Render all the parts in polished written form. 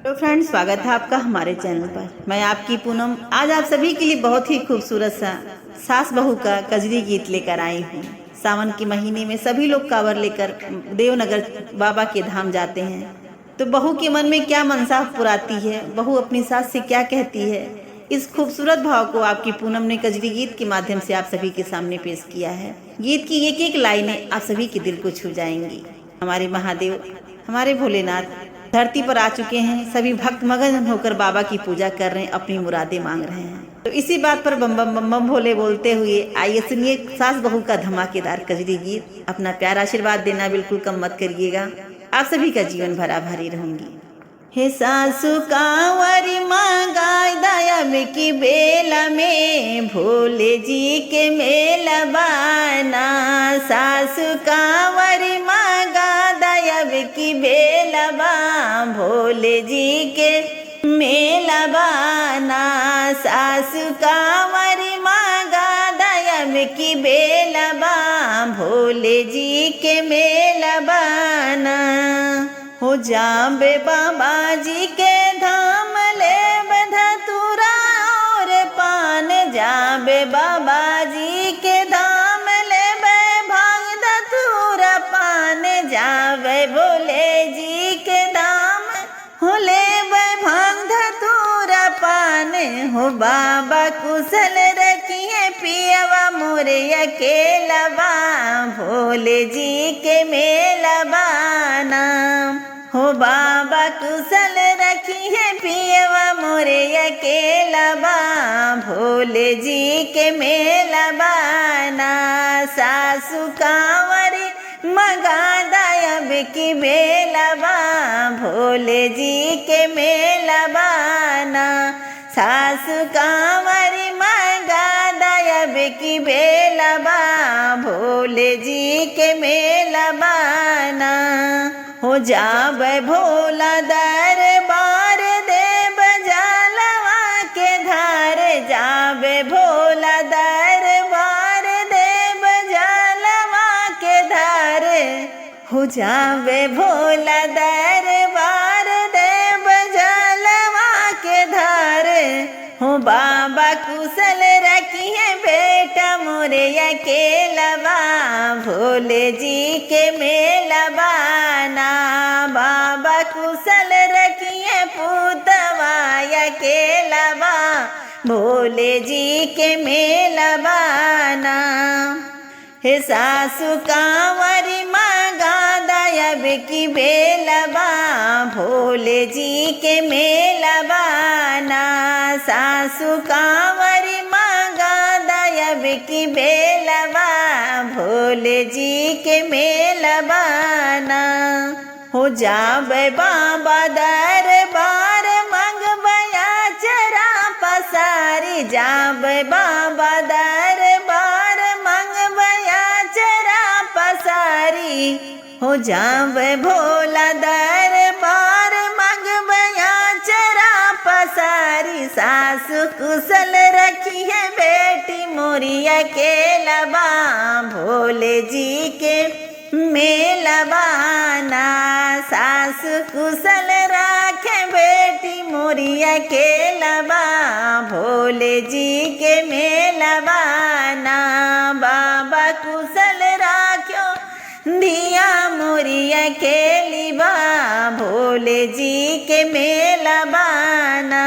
तो फ्रेंड्स, स्वागत है आपका हमारे चैनल पर। मैं आपकी पूनम आज आप सभी के लिए बहुत ही खूबसूरत सा सास बहू का कजरी गीत लेकर आई हूँ। सावन के महीने में सभी लोग कांवर लेकर देवनगर बाबा के धाम जाते हैं। तो बहू के मन में क्या मनसा पुराती है, बहू अपनी सास से क्या कहती है, इस खूबसूरत भाव को आपकी पूनम ने कजरी गीत के माध्यम से आप सभी के सामने पेश किया है। गीत की एक एक लाइनें आप सभी के दिल को छू जाएंगी। हमारे महादेव, हमारे भोलेनाथ धरती पर आ चुके हैं। सभी भक्त मगन होकर बाबा की पूजा कर रहे हैं, अपनी मुरादें मांग रहे हैं। तो इसी बात पर बम बम बम बम भोले बोलते हुए आइए सुनिए सास बहू का धमाकेदार कजरी गीत। अपना प्यारा आशीर्वाद देना बिल्कुल कम मत करिएगा। आप सभी का जीवन भरा भरी रहूंगी। हे सासु कांवरी मांगाय दयाब की बेला में, भोले जी के मेला बाना। सासु कांवरी मांगा दयाब की बेला बा, भोले जी के मेला बाना। सासु कांवरी मांगा दयाब की बेला बा, भोले जी के मेला बाना। हो जाबे बाबा जी के धाम ले धतूरा और पान, जाबे बाबा जी के धाम ले भांग धतूरा पान। जाबे भोले जी के धाम हो ले भांग धतूरा पान। हो बाबा कुशल रखिए पियवा मोरे अकेलवा, भोले जी के मेला बाना। हो बाबा कुशल रखी है पियवा मोरे अकेलवा, भोले जी के मेला बाना। सासु कांवरी मंगा दयाब की बेलवा, भोले जी के मेला बाना। सासु कांवरी मंगा दयाब की बेलवा, भोले जी के मेला बाना। हो जाबे भोला दरबार देव जलवा के धार, जाबे भोला दरबार देव जलवा के धार। हो जाबे भोला दरबार देव जलवा के धार। हो बाबा कुशल रखिए बेटा मोरे अकेलवा, भोले जी के मेला बाना। बाबा कुशल रखिए पूतवा अकेलवा, भोले जी के मेला बाना। हे सासु कांवरी मांगा दयाब की बेलवा, भोले जी के मेला बाना। सासु कांवरी मांगा दयाब की बेलवा, भोले जी के मेला बाना। हो जाबे बाबा दरबार मंगबया चरा पसारी, जाबे बाबा दरबार मंगबया चरा पसारी। हो जाबे भोला दरबार मंगबया चरा पसारी। सासु कुशल रखी है बेटी मोरी अकेलवा, भोले जी के मेला बाना। सासु कुशल राखे बेटी मोरी अकेलवा, भोले जी के मेला बाना। बाबा कुशल राख्यो धिया मोरी अकेलीबा, भोले जी के मेला बाना।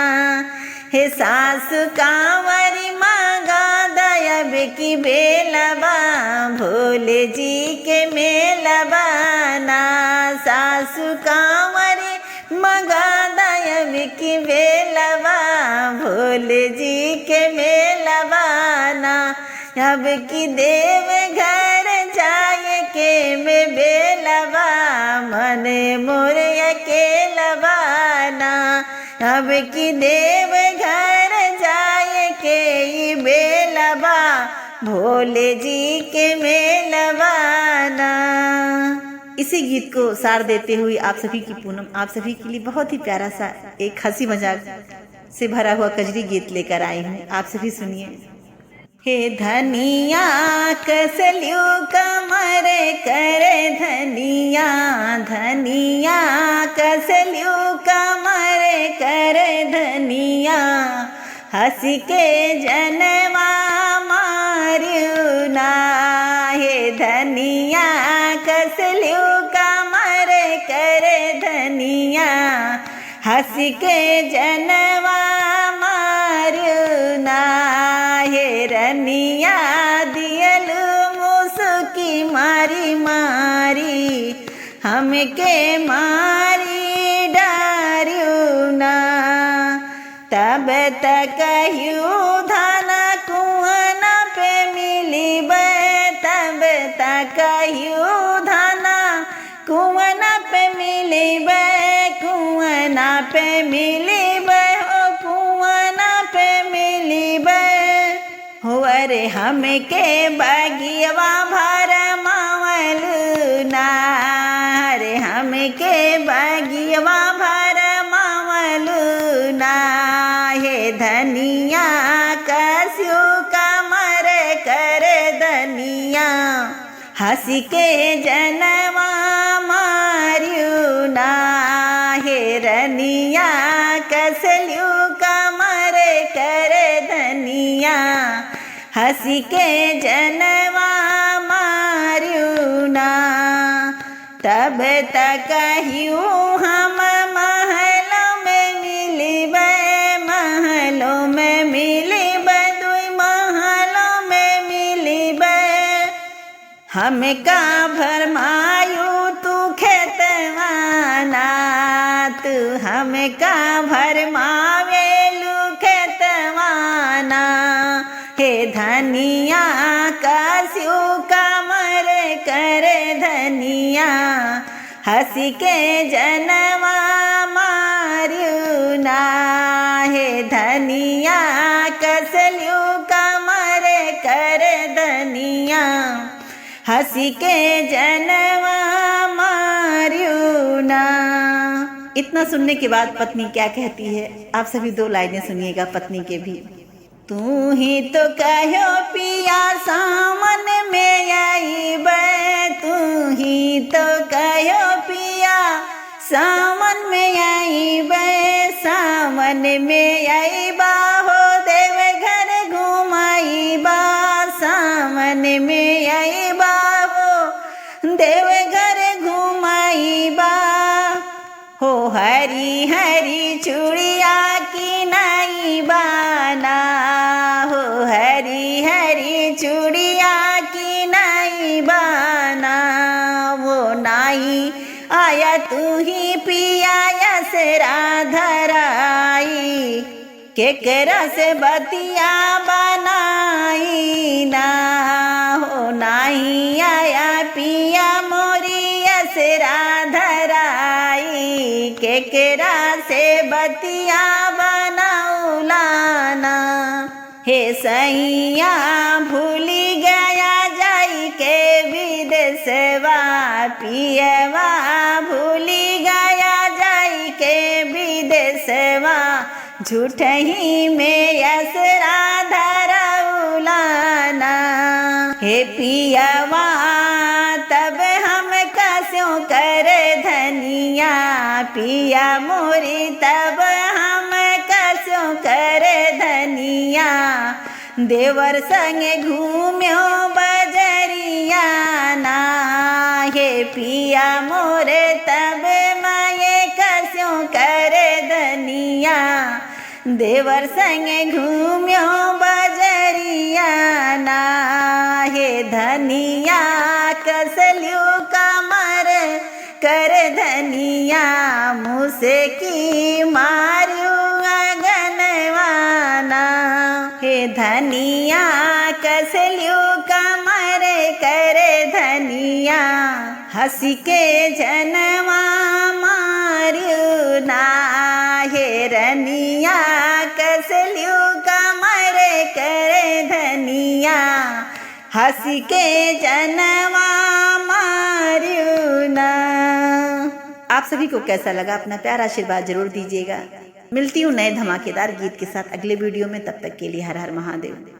हे सासु कांवरी मांगा दयाब की बेलवा, भोले जी के मेला बाना। सासु कांवरी मांगा दयाब की बेलवा, भोले जी के मेला बाना। अब की देव घर जाए के में बेलवा, मन मोरे अकेलवा ना। अब की देव घर जाए के बेलवा, भोले जी के मेलवा ना। इसी गीत को सार देते हुए आप सभी की पूनम आप सभी के लिए बहुत ही प्यारा सा एक हंसी मजाक से भरा हुआ कजरी गीत लेकर आई हूँ। आप सभी सुनिए। हे धनिया कसल्यू कमर करे धनिया, धनिया कसल्यू कमर हंसी के जनवा मारियो ना हे धनिया कसलियो कमर कर धनिया हंसी के जनवा मारियो ना हे रनिया दियल मुसकी मारी मारी हमके मारी डारियो ना तब तक धन कुआं पे मिली तब तक धन कुआं पे मिली कुआं पे मिली हो कुआं पे मिली हो अरे हमके बगियवा भर मावल ना अरे हमके बगियवा भर मावल ना हे धनिया कसियो कमर कर धनिया हंसी के जनवा मारियो ना हे रनिया कसलियो कमर कर धनिया हंसी के जनवा मारियो ना तब तक हम महलों में मिलिब महलों में मिलिब दुई महलों में मिलिब हमका भरमायू तू खेतवाना तू हमका भरमावेलू खेतवाना हे धनिया कसियो कमर कर धनिया हंसी के जनवा मारियो ना हे धनिया कसलियो कमर कर धनिया हंसी के जनवा मारियो ना। इतना सुनने के बाद पत्नी क्या कहती है, आप सभी दो लाइनें सुनिएगा पत्नी के भी। तू ही तो कहो पिया सावन में आईब तू ही तो कहो पिया सावन में आईब सावन में आईबा हो देव घर घुमाईबा सावन में आईबा हो देव घर घुमाईबा हो हरी हरी चूड़िया की नाई बाना हो हरी हरी चूड़िया की नाई बाना वो नाई आया तू ही पिया यसरा धराई केकरा से बतिया बनाई ना हो नाई आया पिया मोरी यसरा धराई केकरा से बतिया बनाउलाना हे सैया भूली गया जाई के विदेशवा पियवा भूली गया जाई के विदेशवा झूठ ही में यसरा धराउलाना हे पियवा तब हम कसों कर धनिया पिया मोरी तब हम कसों कर धनिया देवर संगे घूम्यो बजरिया ना हे पिया मोरे तब माये कसों कर धनिया देवर संगे घूम्यो बजरिया ना हे धनिया कसलियो कमर कर धनिया मुझसे की मारू गनवाना हे धनिया कसलियो कमर कर धनिया हंसी के जनवा मारू ना हे रनिया कसलियो कमर कर धनिया हंसी के जनवा मारू ना। आप सभी को कैसा लगा, अपना प्यारा आशीर्वाद जरूर दीजिएगा। मिलती हूँ नए धमाकेदार गीत के साथ अगले वीडियो में, तब तक के लिए हर हर महादेव।